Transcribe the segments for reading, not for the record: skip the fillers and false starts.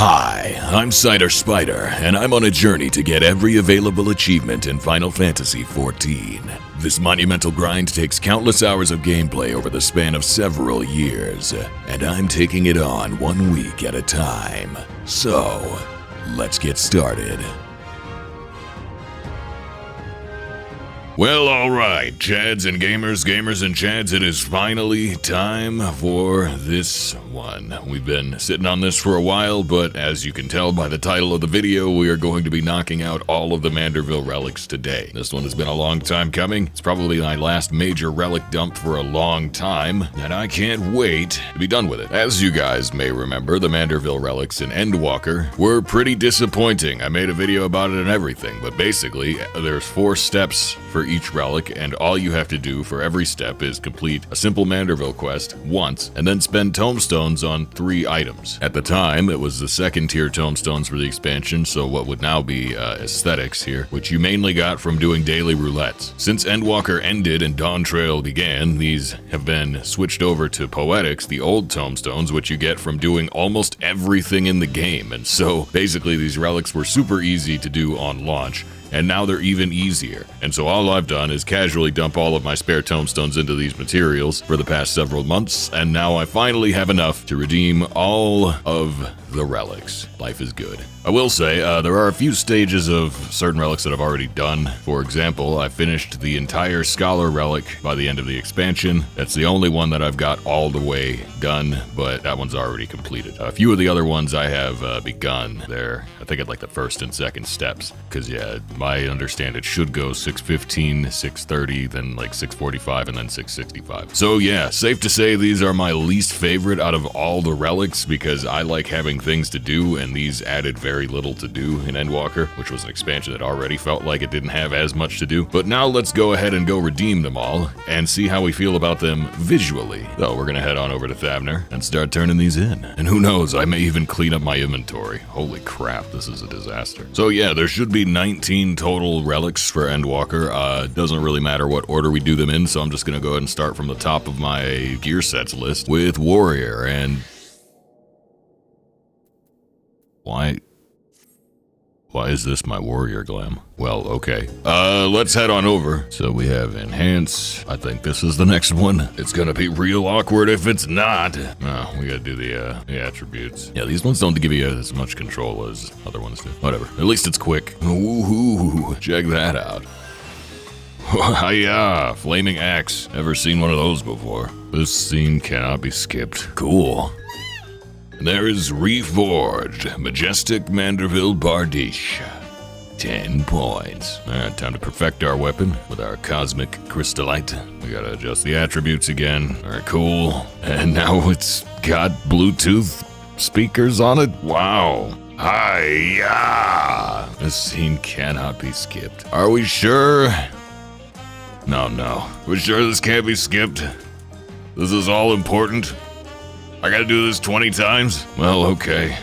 Hi, I'm Cider Spider, and I'm on a journey to get every available achievement in Final Fantasy XIV. This monumental grind takes countless hours of gameplay over the span of several years, and I'm taking it on 1 week at a time. So, let's get started. Well, alright, Chads and gamers, gamers and Chads, it is finally time for this one. We've been sitting on this for a while, but as you can tell by the title of the video, we are going to be knocking out all of the Manderville relics today. This one has been a long time coming. It's probably my last major relic dump for a long time, and I can't wait to be done with it. As you guys may remember, the Manderville relics in Endwalker were pretty disappointing. I made a video about it and everything, but basically, there's 4 steps for each relic, and all you have to do for every step is complete a simple Manderville quest once, and then spend tomestones on 3 items. At the time, it was the 2nd tier tomestones for the expansion, so what would now be aesthetics here, which you mainly got from doing daily roulettes. Since Endwalker ended and Dawntrail began, these have been switched over to poetics, the old tomestones, which you get from doing almost everything in the game, and so basically these relics were super easy to do on launch. And now they're even easier. And so all I've done is casually dump all of my spare tomestones into these materials for the past several months, and now I finally have enough to redeem all of the relics. Life is good. I will say, there are a few stages of certain relics that I've already done. For example, I finished the entire Scholar relic by the end of the expansion. That's the only one that I've got all the way done, but that one's already completed. A few of the other ones I have begun. They're, I think, at like the 1st and 2nd steps, because yeah, I understand it should go 615, 630, then like 645, and then 665. So yeah, safe to say these are my least favorite out of all the relics, because I like having things to do, and these added very little to do in Endwalker, which was an expansion that already felt like it didn't have as much to do. But now let's go ahead and go redeem them all, and see how we feel about them visually. So we're gonna head on over to Thavner and start turning these in. And who knows, I may even clean up my inventory. Holy crap, this is a disaster. So yeah, there should be 19 total relics for Endwalker. Doesn't really matter what order we do them in, so I'm just gonna go ahead and start from the top of my gear sets list with Warrior. And why is this my warrior glam? Well, okay. Let's head on over. So we have enhance. I think this is the next one. It's gonna be real awkward if it's not. Oh, we gotta do the attributes. Yeah, these ones don't give you as much control as other ones do. Whatever. At least it's quick. Woohoo! Check that out. Hiya! Flaming axe. Never seen one of those before. This scene cannot be skipped. Cool. There is Reforged, Majestic Manderville Bardiche. 10 points. Alright, time to perfect our weapon with our Cosmic Crystallite. We gotta adjust the attributes again. Alright, cool. And now it's got Bluetooth speakers on it? Wow. Hiya! This scene cannot be skipped. Are we sure? No. We're sure this can't be skipped? This is all important? I gotta do this 20 times? Well, okay.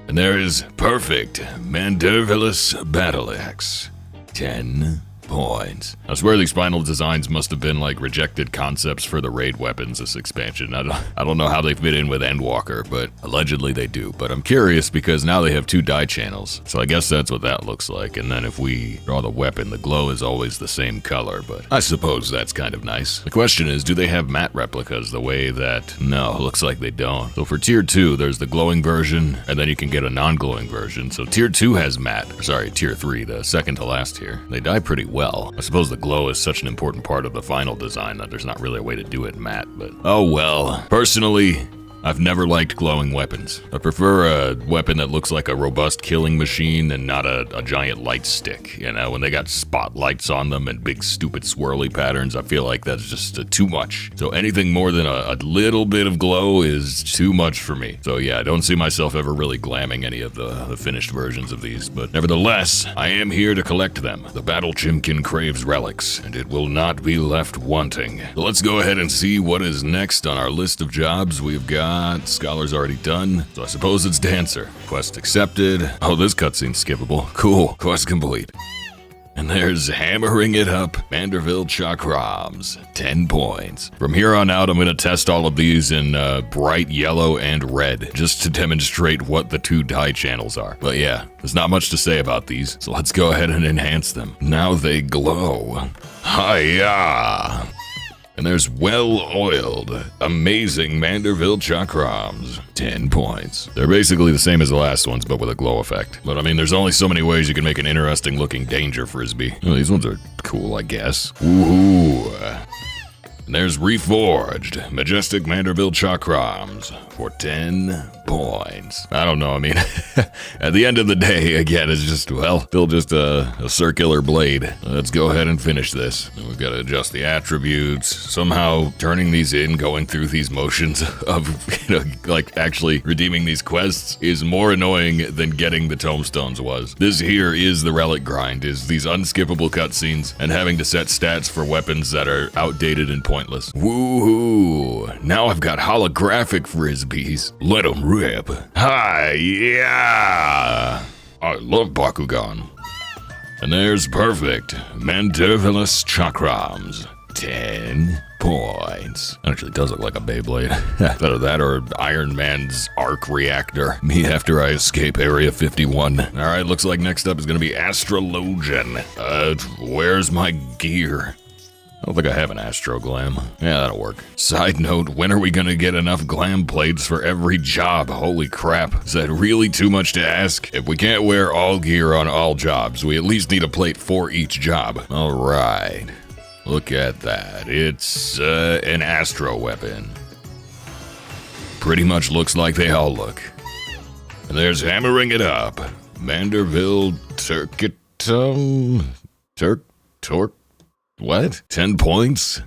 And there is Perfect Mandervillous Battle Axe. 10 points. I swear these final designs must have been like rejected concepts for the raid weapons this expansion. I don't know how they fit in with Endwalker, but allegedly they do. But I'm curious because now they have 2 die channels. So I guess that's what that looks like. And then if we draw the weapon, the glow is always the same color, but I suppose that's kind of nice. The question is, do they have matte replicas the way that... No, looks like they don't. So for tier 2, there's the glowing version, and then you can get a non-glowing version. So tier 2 has matte. Sorry, tier 3, the second to last tier. They die pretty well. I suppose the glow is such an important part of the final design that there's not really a way to do it matte, but oh well. Personally, I've never liked glowing weapons. I prefer a weapon that looks like a robust killing machine and not a giant light stick. You know, when they got spotlights on them and big stupid swirly patterns, I feel like that's just too much. So anything more than a little bit of glow is too much for me. So yeah, I don't see myself ever really glamming any of the finished versions of these, but nevertheless, I am here to collect them. The Battle Chimkin craves relics, and it will not be left wanting. So let's go ahead and see what is next on our list of jobs. We've got Scholar's already done, so I suppose it's Dancer. Quest accepted. Oh, this cutscene's skippable. Cool. Quest complete. And there's hammering it up, Manderville Chakrams, 10 points. From here on out, I'm going to test all of these in bright yellow and red, just to demonstrate what the 2 die channels are. But yeah, there's not much to say about these, so let's go ahead and enhance them. Now they glow. Hiya! And there's well-oiled, amazing Manderville Chakrams, 10 points. They're basically the same as the last ones, but with a glow effect. But I mean, there's only so many ways you can make an interesting-looking danger frisbee. Well, these ones are cool, I guess. Woohoo! And there's Reforged, Majestic Manderville Chakrams for 10 points. I don't know, I mean, at the end of the day, again, it's just, well, still just a circular blade. Let's go ahead and finish this. And we've got to adjust the attributes. Somehow turning these in, going through these motions of, like actually redeeming these quests is more annoying than getting the tomestones was. This here is the relic grind, is these unskippable cutscenes and having to set stats for weapons that are outdated and pointless. Woohoo! Now I've got holographic frisbees. Let them rip. Hi, yeah! I love Bakugan. And there's perfect. Manderville Chakrams. 10 points. Actually does look like a Beyblade. Either that or Iron Man's arc reactor. Me after I escape Area 51. Alright, looks like next up is gonna be Astrologian. Where's my gear? I don't think I have an Astro Glam. Yeah, that'll work. Side note, when are we gonna get enough glam plates for every job? Holy crap. Is that really too much to ask? If we can't wear all gear on all jobs, we at least need a plate for each job. Alright. Look at that. It's an Astro weapon. Pretty much looks like they all look. And there's hammering it up. Manderville What? 10 points?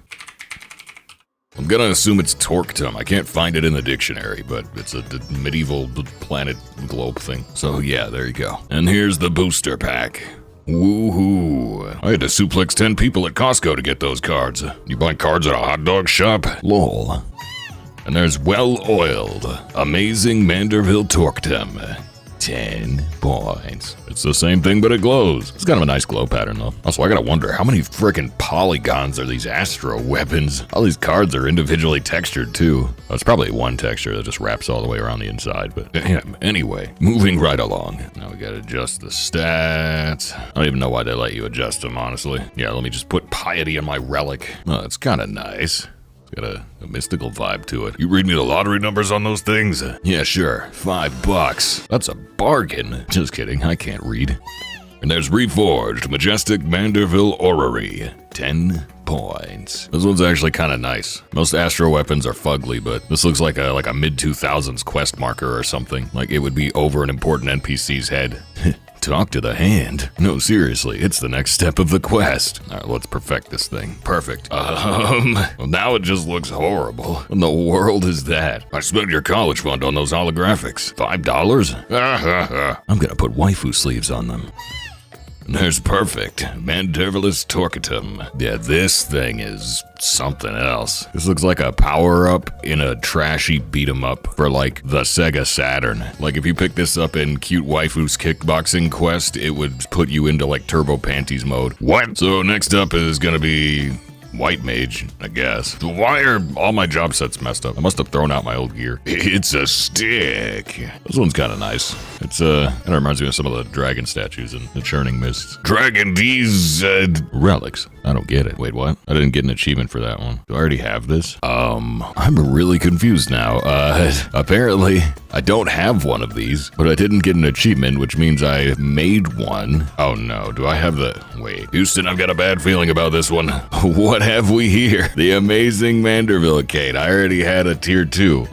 I'm gonna assume it's Torquetum. I can't find it in the dictionary, but it's a medieval planet globe thing. So yeah, there you go. And here's the booster pack. Woohoo. I had to suplex 10 people at Costco to get those cards. You buy cards at a hot dog shop? Lol. And there's well-oiled, amazing Manderville Torquetum. 10 points. It's the same thing, but it glows. It's kind of a nice glow pattern, though. Also, I gotta wonder, how many freaking polygons are these Astro weapons? All these cards are individually textured, too. Oh, it's probably one texture that just wraps all the way around the inside, but anyway, moving right along. Now we gotta adjust the stats. I don't even know why they let you adjust them, honestly. Yeah, let me just put piety in my relic. Oh, it's kind of nice. Got a mystical vibe to it. You read me the lottery numbers on those things? Yeah, sure. $5. That's a bargain. Just kidding, I can't read. And there's Reforged, Majestic Manderville Orrery. 10 points. This one's actually kind of nice. Most Astro weapons are fugly, but this looks like a mid-2000s quest marker or something. Like it would be over an important NPC's head. Talk to the hand. No, seriously, it's the next step of the quest. All right, let's perfect this thing. Perfect. Well, now it just looks horrible. What in the world is that? I spent your college fund on those holographics. $5? I'm gonna put waifu sleeves on them. There's perfect. Manderville Torquetum. Yeah, this thing is something else. This looks like a power-up in a trashy beat-em-up for, like, the Sega Saturn. Like, if you pick this up in Cute Waifu's Kickboxing Quest, it would put you into, like, Turbo Panties mode. What? So next up is gonna be White Mage, I guess. Why are all my job sets messed up? I must have thrown out my old gear. It's a stick. This one's kind of nice. It's it reminds me of some of the dragon statues in the Churning Mists. Dragon D's relics. I don't get it. Wait, what? I didn't get an achievement for that one. Do I already have this? I'm really confused now. Apparently I don't have one of these, but I didn't get an achievement, which means I made one. Oh no, do I have the... Wait, Houston, I've got a bad feeling about this one. What have we here? The amazing Manderville Cade. I already had a tier 2.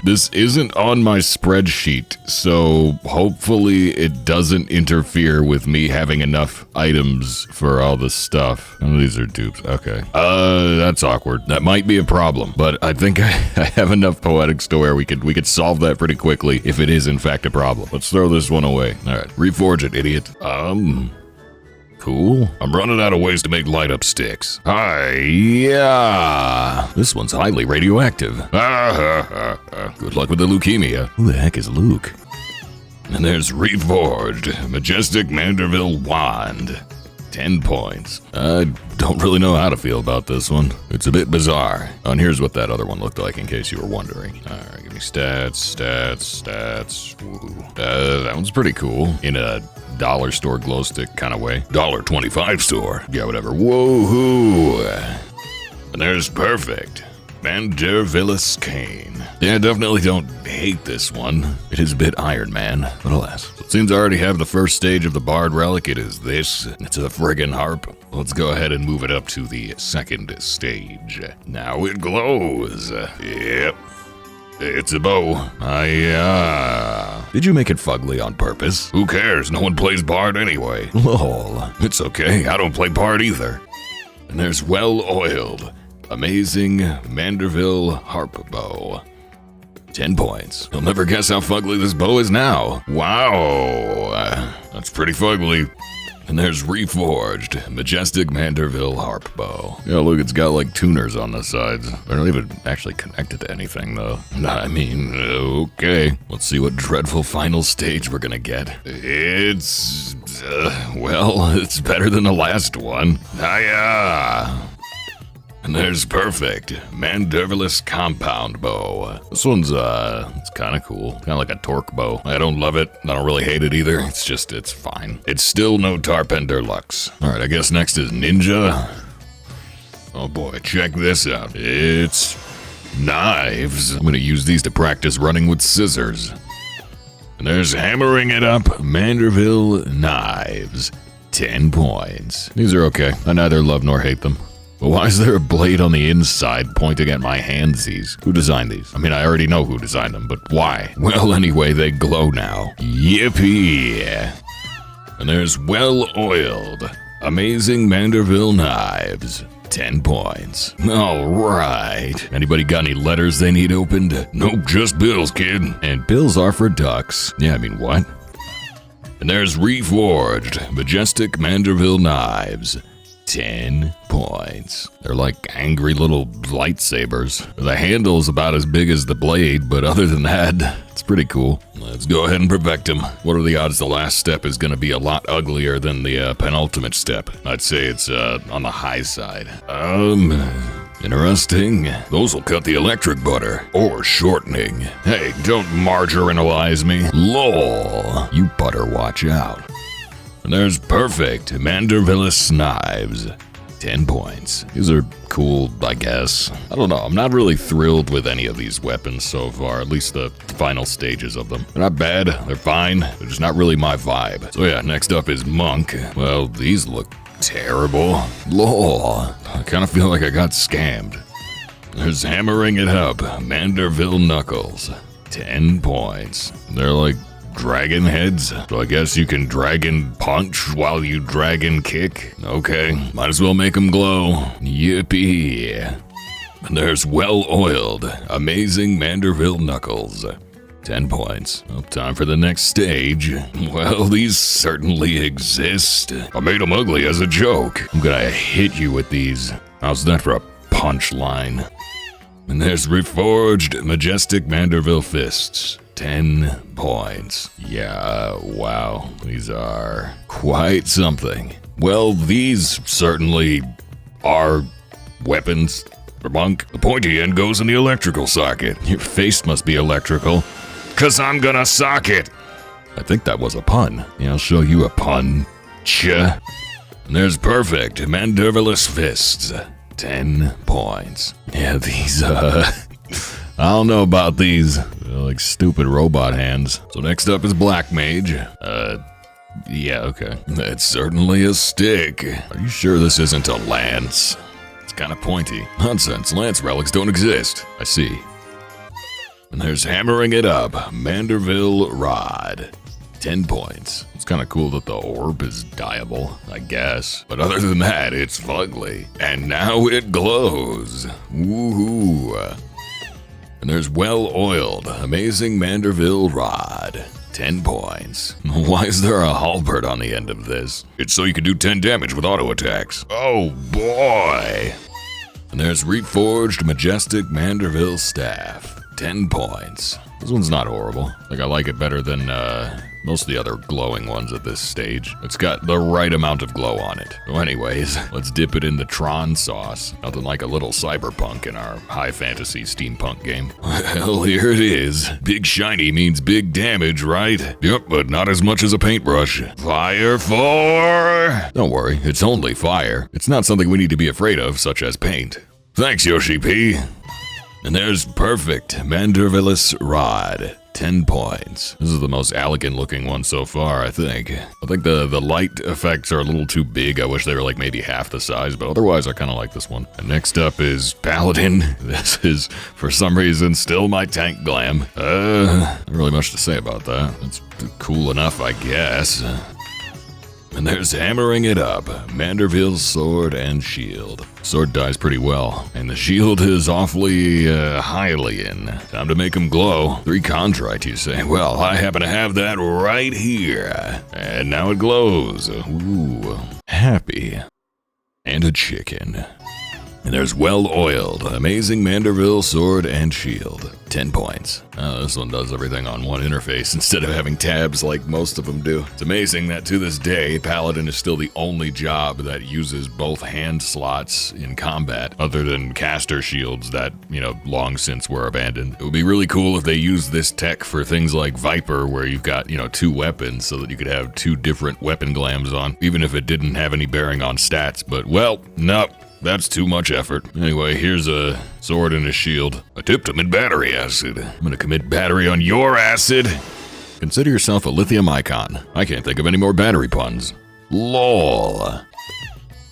This isn't on my spreadsheet, so hopefully it doesn't interfere with me having enough items for all the stuff. Oh, these are dupes. Okay. That's awkward. That might be a problem, but I think I have enough poetics to where we could solve that pretty quickly if it is in fact a problem. Let's throw this one away. All right. Reforge it, idiot. Cool. I'm running out of ways to make light up sticks. Yeah. This one's highly radioactive. Good luck with the leukemia. Who the heck is Luke? And there's Reforged, Majestic Manderville Wand. 10 points. I don't really know how to feel about this one. It's a bit bizarre. Oh, and here's what that other one looked like in case you were wondering. Alright, give me stats. Woohoo. That one's pretty cool. In a dollar store glow stick kind of way. $1.25 store. Yeah, whatever. Woohoo. And there's perfect. Manderville cane. Yeah, I definitely don't hate this one. It is a bit Iron Man, but alas. So it seems I already have the first stage of the Bard Relic. It is this. It's a friggin' harp. Let's go ahead and move it up to the second stage. Now it glows. Yep. It's a bow. Did you make it fugly on purpose? Who cares? No one plays Bard anyway. Lol. It's okay. I don't play Bard either. And there's well-oiled. Amazing Manderville harp bow. 10 points. You'll never guess how fugly this bow is now. Wow. That's pretty fugly. And there's reforged majestic Manderville harp bow. Yeah, look, it's got like tuners on the sides. They're not even actually connected to anything though. I mean, okay. Let's see what dreadful final stage we're gonna get. It's, well, it's better than the last one. Hiya! And there's perfect Manderville compound bow. This one's it's kind of cool. Kind of like a torque bow. I don't love it. I don't really hate it either. It's just, it's fine. It's still no Tarpenter Lux. All right, I guess next is Ninja. Oh boy, check this out. It's knives. I'm gonna use these to practice running with scissors. And there's hammering it up Manderville knives. 10 points. These are okay. I neither love nor hate them. But why is there a blade on the inside pointing at my handsies? Who designed these? I mean, I already know who designed them, but why? Well, anyway, they glow now. Yippee! And there's well-oiled, amazing Manderville knives. 10 points. Alright. Anybody got any letters they need opened? Nope, just bills, kid. And bills are for ducks. Yeah, I mean, what? And there's reforged, majestic Manderville knives. 10 points. They're like angry little lightsabers. The handle's about as big as the blade, but other than that, it's pretty cool. Let's go ahead and perfect them. What are the odds the last step is going to be a lot uglier than the penultimate step? I'd say it's on the high side. Interesting. Those will cut the electric butter. Or shortening. Hey, don't margarinize me. Lol. You butter watch out. And there's perfect Manderville knives. 10 points. These are cool, I guess. I don't know, I'm not really thrilled with any of these weapons so far, at least the final stages of them. They're not bad, they're fine, they're just not really my vibe. So yeah, next up is Monk. Well, these look terrible. Lol, I kind of feel like I got scammed. There's hammering it up, Manderville knuckles. 10 points. They're like dragon heads, so I guess you can dragon punch while you dragon kick. Okay, might as well make them glow. Yippee. And there's well-oiled, amazing Manderville knuckles. 10 points. Well, time for the next stage. Well, these certainly exist. I made them ugly as a joke. I'm gonna hit you with these. How's that for a punchline? And there's reforged, majestic Manderville fists. 10 points. Yeah, wow. These are quite something. Well, these certainly are weapons for Monk. The pointy end goes in the electrical socket. Your face must be electrical. 'Cause I'm gonna sock it. I think that was a pun. Yeah, I'll show you a pun. And there's perfect Manderville fists. 10 points. Yeah, these, I don't know about these. They're like stupid robot hands. So next up is Black Mage. Yeah, okay. That's certainly a stick. Are you sure this isn't a lance? It's kind of pointy. Nonsense, lance relics don't exist. I see. And there's hammering it up, Manderville rod. 10 points. It's kind of cool that the orb is dyeable, I guess. But other than that, it's fugly. And now it glows. Woohoo. And there's well-oiled, amazing Manderville rod. 10 points. Why is there a halberd on the end of this? It's so you can do 10 damage with auto attacks. Oh boy. And there's reforged, majestic Manderville staff. 10 points. This one's not horrible. Like, I like it better than most of the other glowing ones at this stage. It's got the right amount of glow on it. So anyways, let's dip it in the Tron sauce. Nothing like a little cyberpunk in our high fantasy steampunk game. Well, here it is. Big shiny means big damage, right? Yep, but not as much as a paintbrush. Fire for... Don't worry, it's only fire. It's not something we need to be afraid of, such as paint. Thanks, Yoshi P. And there's perfect Manderville's rod. 10 points. This is the most elegant looking one so far, I think. I think the light effects are a little too big. I wish they were like maybe half the size, but otherwise I kind of like this one. And next up is Paladin. This is, for some reason, still my tank glam. Not really much to say about that. It's cool enough, I guess. And there's hammering it up. Manderville's sword and shield. Sword dies pretty well, and the shield is awfully Hylian. Time to make him glow. 3 contrite, you say? Well, I happen to have that right here. And now it glows. Ooh, happy. And a chicken. And there's well-oiled, amazing Manderville sword and shield. 10 points. This one does everything on one interface instead of having tabs like most of them do. It's amazing that to this day, Paladin is still the only job that uses both hand slots in combat, other than caster shields that, long since were abandoned. It would be really cool if they used this tech for things like Viper, where you've got, 2 weapons so that you could have 2 different weapon glams on, even if it didn't have any bearing on stats. But, well, nope. That's too much effort. Anyway, here's a sword and a shield. I tipped him in battery acid. I'm gonna commit battery on your acid. Consider yourself a lithium icon. I can't think of any more battery puns. LOL.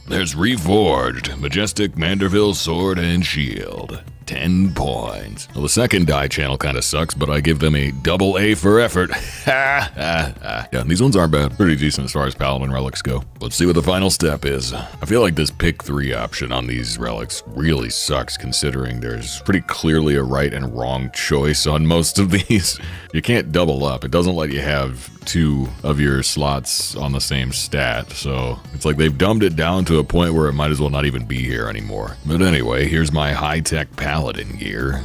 There's Reforged, Majestic Manderville Sword and Shield. 10 points. Well, the second die channel kind of sucks, but I give them a double A for effort. Ha ha ha. Yeah, these ones aren't bad. Pretty decent as far as Paladin relics go. Let's see what the final step is. I feel like this pick 3 option on these relics really sucks, considering there's pretty clearly a right and wrong choice on most of these. You can't double up. It doesn't let you have 2 of your slots on the same stat, so it's like they've dumbed it down to a point where it might as well not even be here anymore. But anyway, here's my high-tech Paladin gear.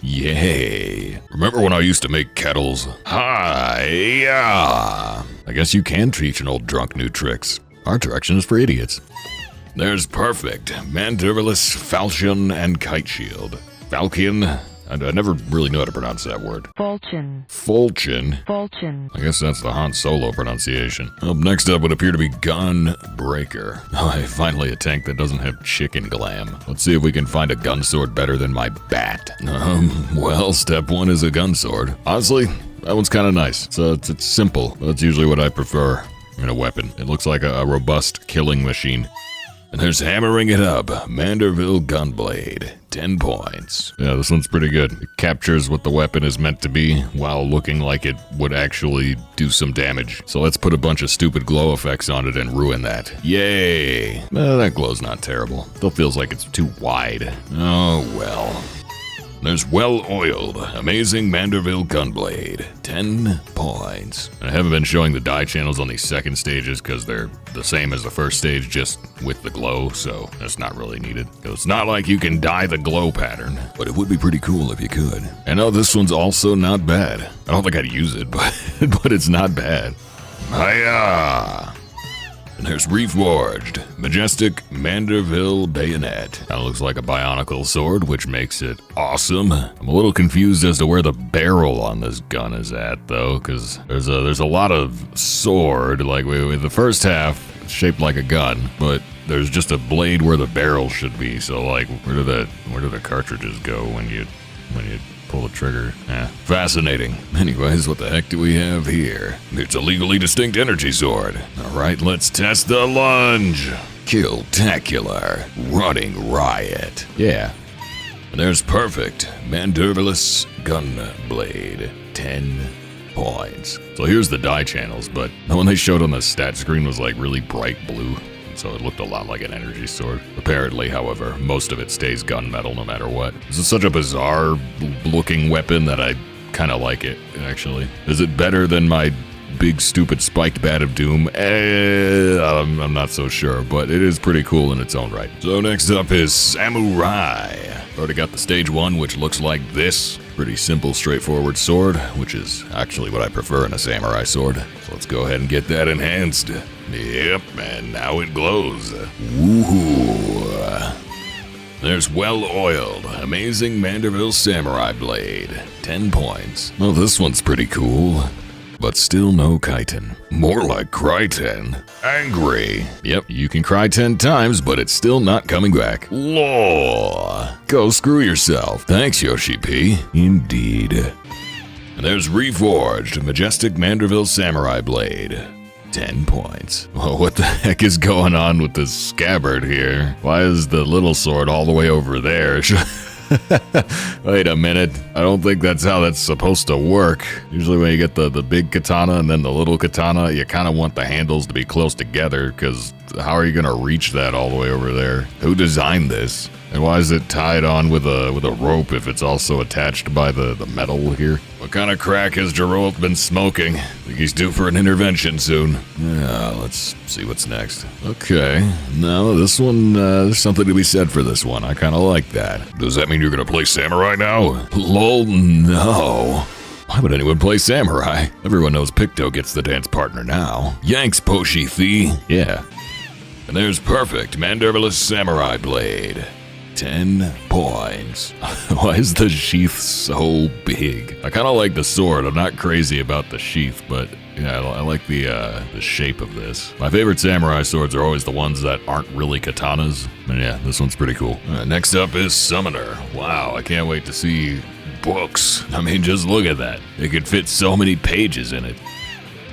Yay. Remember when I used to make kettles? Hi-ya! I guess you can teach an old drunk new tricks. Our direction is for idiots. There's perfect Manderville's falchion and kite shield. Falchion? I never really know how to pronounce that word. Falchion. Falchion? Falchion. I guess that's the Han Solo pronunciation. Next up would appear to be Gunbreaker. Oh, finally a tank that doesn't have chicken glam. Let's see if we can find a gun sword better than my bat. Well, step 1 is a gun sword. Honestly, that one's kind of nice. So it's simple. That's usually what I prefer in a weapon. It looks like a robust killing machine. And there's hammering it up. Manderville Gunblade. 10 points. Yeah, this one's pretty good. It captures what the weapon is meant to be while looking like it would actually do some damage. So let's put a bunch of stupid glow effects on it and ruin that. Yay! That glow's not terrible. Still feels like it's too wide. Oh well. There's well-oiled, amazing Manderville Gunblade. 10 points. I haven't been showing the die channels on these second stages because they're the same as the first stage, just with the glow, so that's not really needed. It's not like you can dye the glow pattern, but it would be pretty cool if you could. And this one's also not bad. I don't think I'd use it, but it's not bad. Hiya! And there's Reforged, Majestic Manderville Bayonet. That looks like a bionicle sword, which makes it awesome. I'm a little confused as to where the barrel on this gun is at, though, because there's a lot of sword. Like, with the first half, it's shaped like a gun, but there's just a blade where the barrel should be. So, like, where do the cartridges go when you pull the trigger? Fascinating. Anyways, what the heck do we have here? It's a legally distinct energy sword. Alright, let's test the lunge. Kill-tacular. Running riot. Yeah. And there's perfect Manderville's Gunblade. 10 points. So here's the die channels, but the one they showed on the stat screen was like really bright blue. So it looked a lot like an energy sword. Apparently, however, most of it stays gunmetal no matter what. This is such a bizarre looking weapon that I kind of like it, actually. Is it better than my big stupid spiked bat of doom? I'm not so sure, but it is pretty cool in its own right. So next up is Samurai. Already got the stage 1, which looks like this. Pretty simple, straightforward sword, which is actually what I prefer in a samurai sword. So let's go ahead and get that enhanced. Yep, and now it glows. Woohoo! There's well-oiled, amazing Manderville samurai blade. 10 points. Well, this one's pretty cool. But still no chitin. More like cry 10. Angry. Yep, you can cry 10 times, but it's still not coming back. Law. Go screw yourself. Thanks, Yoshi P. Indeed. And there's Reforged, Majestic Manderville Samurai Blade. 10 points. Well, what the heck is going on with this scabbard here? Why is the little sword all the way over there? Wait a minute. I don't think that's how that's supposed to work. Usually when you get the big katana and then the little katana, you kind of want the handles to be close together, because how are you going to reach that all the way over there? Who designed this? And why is it tied on with a rope if it's also attached by the metal here? What kind of crack has Geralt been smoking? Think he's due for an intervention soon. Yeah, let's see what's next. Okay, no, this one, there's something to be said for this one. I kind of like that. Does that mean you're gonna play samurai now? Lol, no. Why would anyone play samurai? Everyone knows Picto gets the dance partner now. Yanks, Poshi Fee. Yeah. And there's Perfect Manderville Samurai Blade. 10 points. Why is the sheath so big? I kind of like the sword. I'm not crazy about the sheath, but yeah, I like the shape of this. My favorite samurai swords are always the ones that aren't really katanas. And yeah, this one's pretty cool. Next up is Summoner. Wow, I can't wait to see books. I mean, just look at that. It could fit so many pages in it.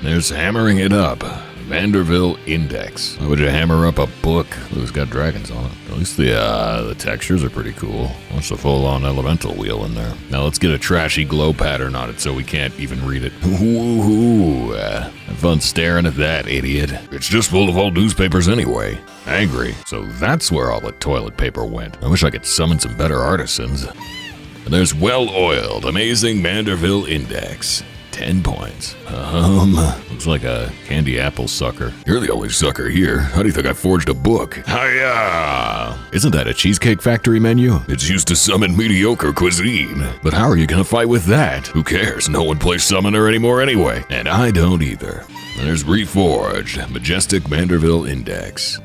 There's Hammering It Up. Manderville Index. Why would you hammer up a book? Ooh, it's got dragons on it. At least the textures are pretty cool. What's the full-on elemental wheel in there? Now let's get a trashy glow pattern on it so we can't even read it. Woohoo! Have fun staring at that, idiot. It's just full of old newspapers anyway. Angry. So that's where all the toilet paper went. I wish I could summon some better artisans. And there's well-oiled, amazing Manderville Index. 10 points. Looks like a candy apple sucker. You're the only sucker here. How do you think I forged a book? Hiya! Isn't that a Cheesecake Factory menu? It's used to summon mediocre cuisine. But how are you gonna fight with that? Who cares? No one plays Summoner anymore anyway. And I don't either. There's Reforged, Majestic Manderville Index.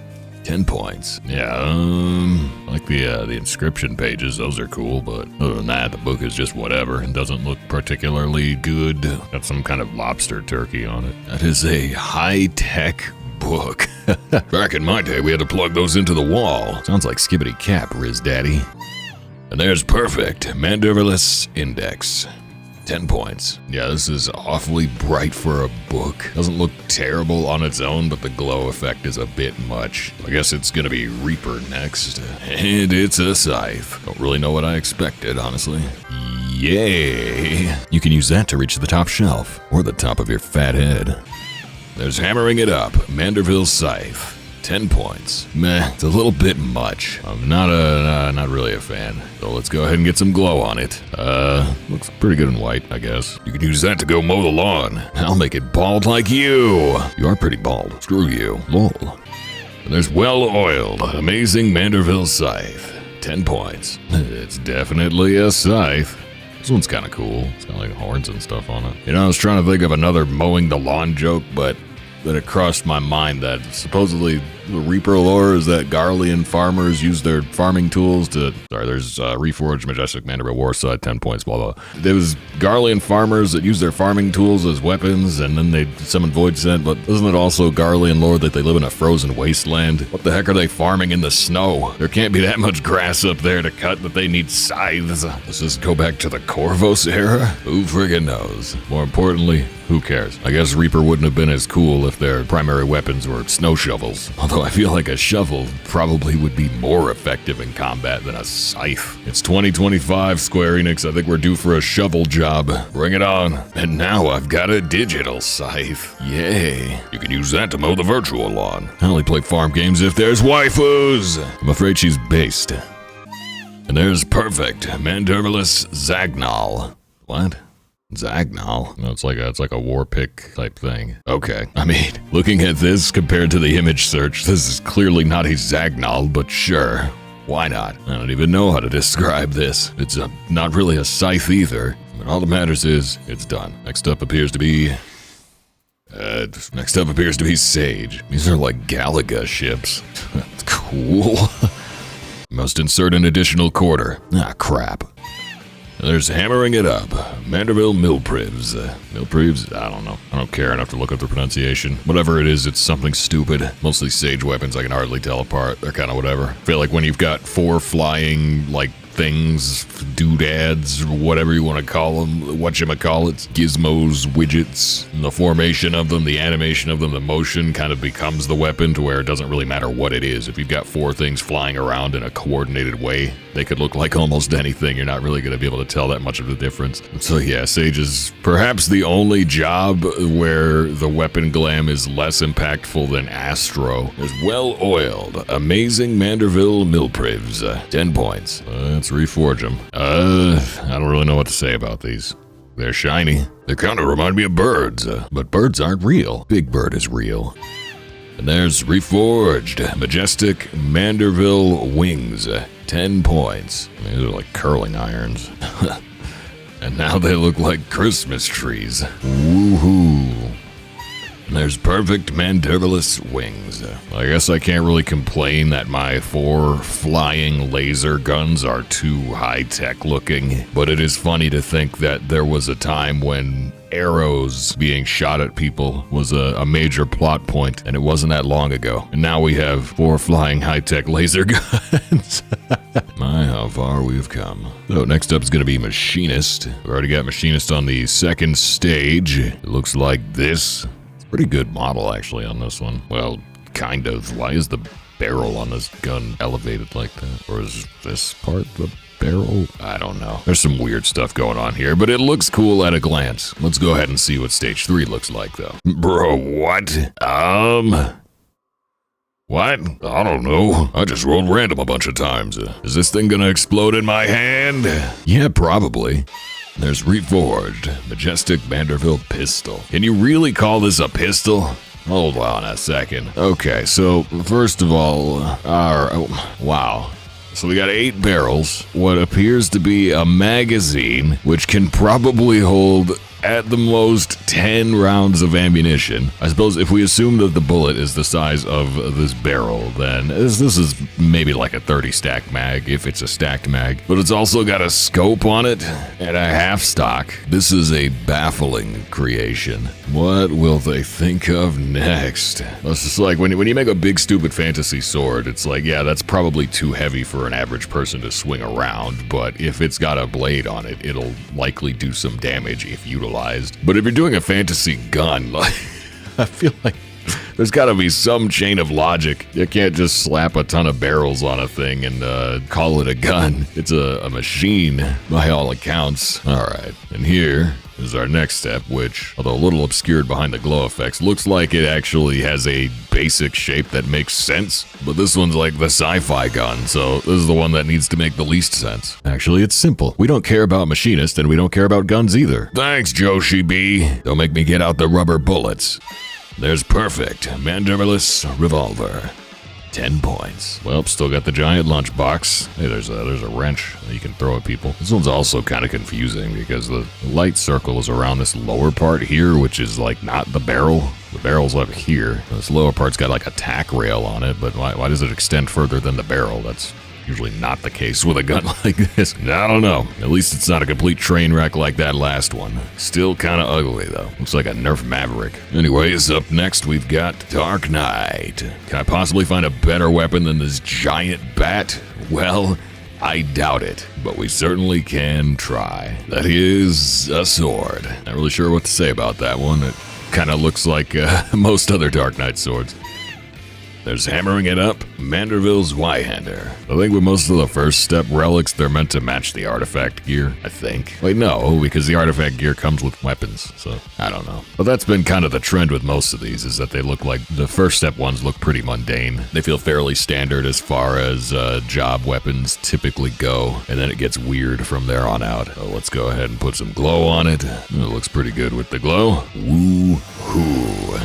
10 points. Yeah, I like the inscription pages. Those are cool, but other than that, the book is just whatever and doesn't look particularly good. Got some kind of lobster turkey on it. That is a high-tech book. Back in my day, we had to plug those into the wall. Sounds like Skibbity Cap, Riz Daddy. And there's Perfect Manderville Index. 10 points. Yeah, this is awfully bright for a book. Doesn't look terrible on its own, but the glow effect is a bit much. I guess it's gonna be Reaper next. And it's a scythe. Don't really know what I expected, honestly. Yay! You can use that to reach the top shelf, or the top of your fat head. There's Hammering It Up, Manderville Scythe. 10 points. Meh, it's a little bit much. I'm not really a fan. So let's go ahead and get some glow on it. Looks pretty good in white, I guess. You can use that to go mow the lawn. I'll make it bald like you. You are pretty bald. Screw you. Lol. And there's well-oiled, amazing Manderville Scythe. 10 points. It's definitely a scythe. This one's kind of cool. It's got like horns and stuff on it. You know, I was trying to think of another mowing the lawn joke, but then it crossed my mind that supposedly the Reaper lore is that Garlean farmers use their farming tools to... Sorry, there's Reforged, Majestic Manderville Warside, 10 points, blah, blah. There was Garlean farmers that use their farming tools as weapons, and then they summon Void Scent, but isn't it also Garlean lore that they live in a frozen wasteland? What the heck are they farming in the snow? There can't be that much grass up there to cut that they need scythes. Let's just go back to the Corvos era? Who friggin' knows? More importantly, who cares? I guess Reaper wouldn't have been as cool if their primary weapons were snow shovels. Although I feel like a shovel probably would be more effective in combat than a scythe. It's 2025, Square Enix. I think we're due for a shovel job. Bring it on. And now I've got a digital scythe. Yay. You can use that to mow the virtual lawn. I only play farm games if there's waifus. I'm afraid she's based. And there's Perfect Manderville Zagnal. What? Zagnal? No, it's like a war pick type thing. Okay. I mean, looking at this compared to the image search, this is clearly not a Zagnal, but sure. Why not? I don't even know how to describe this. It's not really a scythe either. But all that matters is, it's done. Next up appears to be Sage. These are like Galaga ships. That's cool. Must insert an additional quarter. Ah, crap. There's hammering it up. Manderville Milprivs. Milprivs? I don't know. I don't care enough to look up the pronunciation. Whatever it is, it's something stupid. Mostly Sage weapons I can hardly tell apart. They're kind of whatever. I feel like when you've got 4 flying, like, things, doodads, whatever you want to call them, whatchamacallits, gizmos, widgets, the formation of them, the animation of them, the motion kind of becomes the weapon to where it doesn't really matter what it is. If you've got 4 things flying around in a coordinated way, they could look like almost anything. You're not really going to be able to tell that much of a difference. So yeah, Sage is perhaps the only job where the weapon glam is less impactful than Astro. Is well-oiled, amazing Manderville Milprivs. 10 points. Let's reforge them. I don't really know what to say about these. They're shiny. They kind of remind me of birds, but birds aren't real. Big Bird is real. And there's reforged, majestic Manderville wings. 10 points. These are like curling irons. And now they look like Christmas trees. Woohoo. And there's perfect Mandervillous wings. I guess I can't really complain that my 4 flying laser guns are too high-tech looking, but it is funny to think that there was a time when arrows being shot at people was a major plot point, and it wasn't that long ago. And now we have 4 flying high-tech laser guns. My, how far we've come. So next up is going to be Machinist. We've already got Machinist on the 2nd stage. It looks like this. Pretty good model, actually, on this one. Well, kind of. Why is the barrel on this gun elevated like that? Or is this part the barrel? I don't know. There's some weird stuff going on here, but it looks cool at a glance. Let's go ahead and see what stage 3 looks like, though. Bro, what? What? I don't know. I just rolled random a bunch of times. Is this thing gonna explode in my hand? Yeah, probably. There's reforged, majestic Manderville pistol. Can you really call this a pistol? Hold on a second. Okay, so first of all, wow. So we got 8 barrels, what appears to be a magazine, which can probably hold at the most 10 rounds of ammunition. I suppose if we assume that the bullet is the size of this barrel, then this is maybe like a 30 stack mag, if it's a stacked mag. But it's also got a scope on it and a half stock. This is a baffling creation. What will they think of next? It's just like when you make a big stupid fantasy sword, it's like, yeah, that's probably too heavy for an average person to swing around, but if it's got a blade on it, it'll likely do some damage if utilized. But if you're doing a fantasy gun, like, I feel like there's got to be some chain of logic. You can't just slap a ton of barrels on a thing and call it a gun. It's a machine, by all accounts. All right, and here is our next step, which, although a little obscured behind the glow effects, looks like it actually has a basic shape that makes sense. But this one's like the sci-fi gun, so this is the one that needs to make the least sense. Actually, it's simple. We don't care about Machinist, and we don't care about guns either. Thanks, Joshi B. Don't make me get out the rubber bullets. There's perfect Mandervillous revolver. 10 points. Well, still got the giant lunchbox. Hey, there's a wrench that you can throw at people. This one's also kind of confusing because the light circle is around this lower part here, which is like not the barrel. The barrel's up here. This lower part's got like a tack rail on it, but why does it extend further than the barrel? That's usually not the case with a gun like this. I don't know. At least it's not a complete train wreck like that last one. Still kind of ugly, though. Looks like a Nerf Maverick. Anyways, up next, we've got Dark Knight. Can I possibly find a better weapon than this giant bat? Well, I doubt it, but we certainly can try. That is a sword. Not really sure what to say about that one. It kind of looks like most other Dark Knight swords. There's hammering it up, Manderville's Y-hander. I think with most of the first step relics, they're meant to match the artifact gear, I think. Wait, no, because the artifact gear comes with weapons, so I don't know. But that's been kind of the trend with most of these, is that they look like, the first step ones look pretty mundane. They feel fairly standard as far as job weapons typically go, and then it gets weird from there on out. So let's go ahead and put some glow on it. It looks pretty good with the glow. Woo-hoo.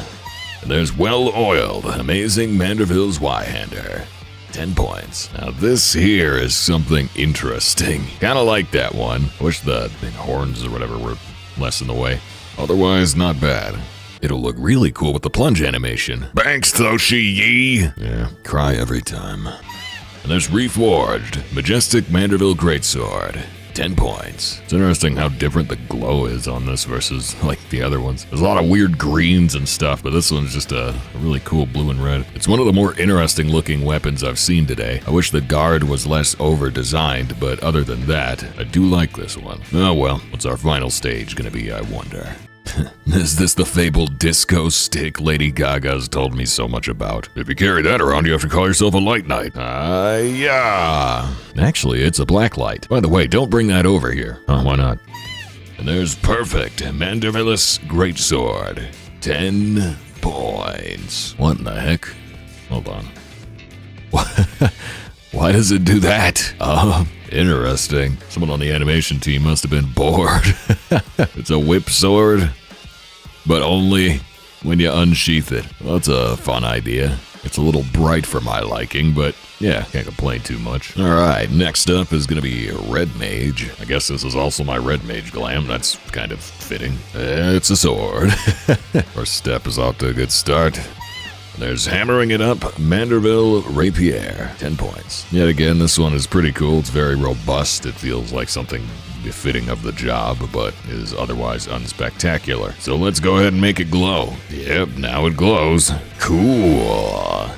There's well-oiled, amazing Manderville's Y-hander. 10 points. Now this here is something interesting. Kinda like that one. I wish the big horns or whatever were less in the way. Otherwise, not bad. It'll look really cool with the plunge animation. Banks Thoshi Yi! Yeah, cry every time. And there's Reforged, Majestic Manderville Greatsword. 10 points. It's interesting how different the glow is on this versus like the other ones. There's a lot of weird greens and stuff, but this one's just a really cool blue and red. It's one of the more interesting looking weapons I've seen today. I wish the guard was less over-designed, but other than that, I do like this one. Oh well, what's our final stage gonna be, I wonder? Is this the fabled disco stick Lady Gaga's told me so much about? If you carry that around, you have to call yourself a light knight. Yeah. Actually, it's a black light. By the way, don't bring that over here. Oh, why not? And there's Perfect Manderville's Greatsword. 10 points. What in the heck? Hold on. Why does it do that? Interesting. Someone on the animation team must have been bored. It's a whip sword, but only when you unsheath it. Well, that's a fun idea. It's a little bright for my liking, but yeah, can't complain too much. Alright, next up is gonna be Red Mage. I guess this is also my Red Mage glam. That's kind of fitting. It's a sword. First step is off to a good start. There's Hammering It Up, Manderville Rapier, 10 points. Yet again, this one is pretty cool. It's very robust. It feels like something befitting of the job, but is otherwise unspectacular. So let's go ahead and make it glow. Yep, now it glows. Cool.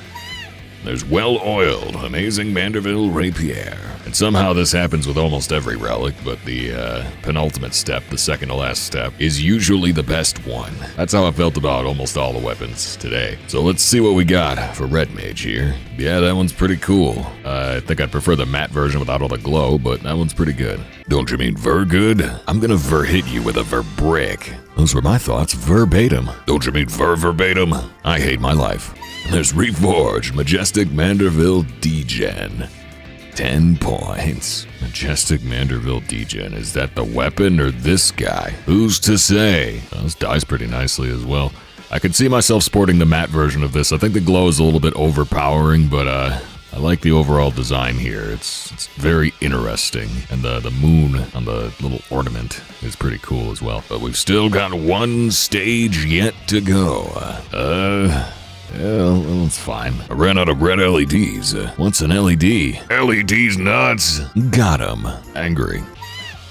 There's Well-Oiled, Amazing Manderville Rapier. And somehow this happens with almost every relic, but the penultimate step, the second to last step, is usually the best one. That's how I felt about almost all the weapons today. So let's see what we got for Red Mage here. Yeah, that one's pretty cool. I think I'd prefer the matte version without all the glow, but that one's pretty good. Don't you mean ver good? I'm gonna ver hit you with a ver brick. Those were my thoughts verbatim. Don't you mean verbatim? I hate my life. There's Reforged, Majestic Manderville Degen. 10 points. Majestic Manderville Degen. Is that the weapon or this guy? Who's to say? Well, this dies pretty nicely as well. I could see myself sporting the matte version of this. I think the glow is a little bit overpowering, but I like the overall design here. It's very interesting. And the moon on the little ornament is pretty cool as well. But we've still got one stage yet to go. Yeah, well, it's fine. I ran out of red LEDs. What's an LED? LEDs nuts. Got him. Angry.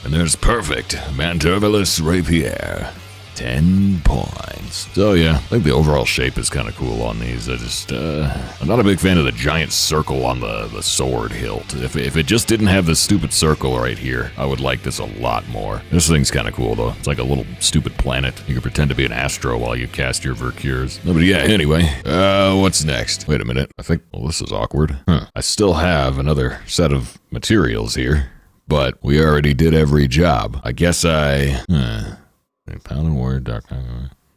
And there's Perfect Manderville's Rapier. 10 points. So yeah, I think the overall shape is kind of cool on these. I'm not a big fan of the giant circle on the sword hilt. If it just didn't have this stupid circle right here, I would like this a lot more. This thing's kind of cool though. It's like a little stupid planet. You can pretend to be an astro while you cast your Vercures. No, but yeah, anyway, what's next? Wait a minute. I think, well, this is awkward. I still have another set of materials here, but we already did every job. I guess Pound and Warrior, Dark.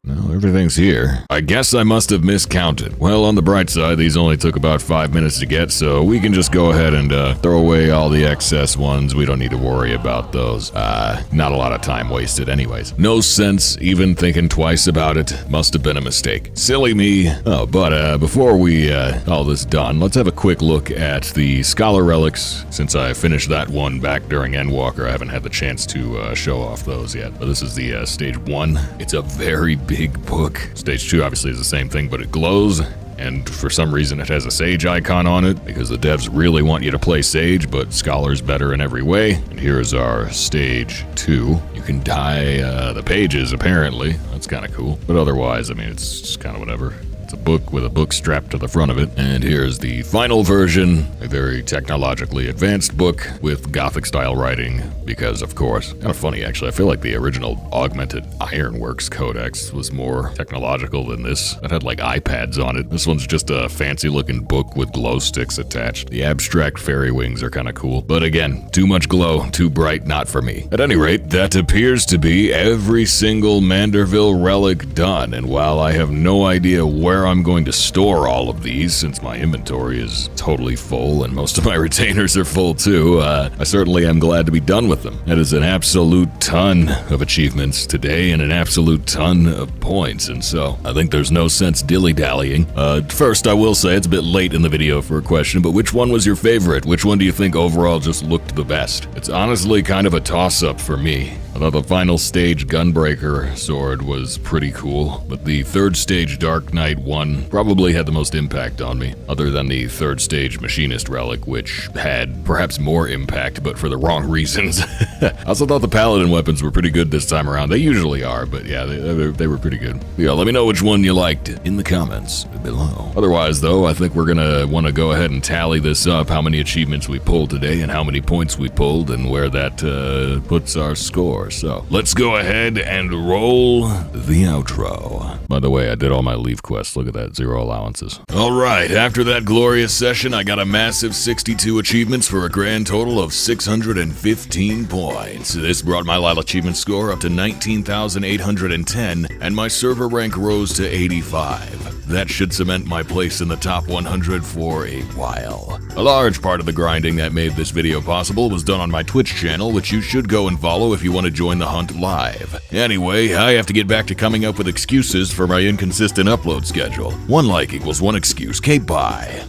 No, everything's here. I guess I must have miscounted. Well, on the bright side, these only took about 5 minutes to get, so we can just go ahead and throw away all the excess ones. We don't need to worry about those. Not a lot of time wasted anyways. No sense even thinking twice about it. Must have been a mistake. Silly me. Oh, but before we all this done, let's have a quick look at the Scholar Relics. Since I finished that one back during Endwalker, I haven't had the chance to show off those yet. But this is the stage 1. It's a very big book. Stage 2 obviously is the same thing, but it glows, and for some reason it has a sage icon on it, because the devs really want you to play sage, but Scholar's better in every way. And here's our stage 2. You can dye the pages, apparently. That's kind of cool. But otherwise, I mean, it's just kind of whatever. It's a book with a book strapped to the front of it. And here's the final version, a very technologically advanced book with Gothic style writing, because of course, kind of funny actually, I feel like the original Augmented Ironworks Codex was more technological than this. It had like iPads on it. This one's just a fancy looking book with glow sticks attached. The abstract fairy wings are kind of cool, but again, too much glow, too bright, not for me. At any rate, that appears to be every single Manderville relic done, and while I have no idea where where I'm going to store all of these, since my inventory is totally full and most of my retainers are full too. I certainly am glad to be done with them. That is an absolute ton of achievements today and an absolute ton of points, and so I think there's no sense dilly-dallying. First, I will say it's a bit late in the video for a question, but which one was your favorite? Which one do you think overall just looked the best? It's honestly kind of a toss-up for me. I thought the final stage Gunbreaker sword was pretty cool, but the third stage Dark Knight one probably had the most impact on me, other than the third stage Machinist Relic, which had perhaps more impact, but for the wrong reasons. I also thought the Paladin weapons were pretty good this time around. They usually are, but yeah, they were pretty good. Yeah, let me know which one you liked in the comments below. Otherwise, though, I think we're gonna want to go ahead and tally this up, how many achievements we pulled today and how many points we pulled and where that puts our score. So let's go ahead and roll the outro. By the way, I did all my leave quests. Look at that, 0 allowances. All right, after that glorious session, I got a massive 62 achievements for a grand total of 615 points. This brought my LILE achievement score up to 19,810, and my server rank rose to 85. That should cement my place in the top 100 for a while. A large part of the grinding that made this video possible was done on my Twitch channel, which you should go and follow if you want to join the hunt live. Anyway, I have to get back to coming up with excuses for my inconsistent upload schedule. One like equals one excuse. Okay, bye.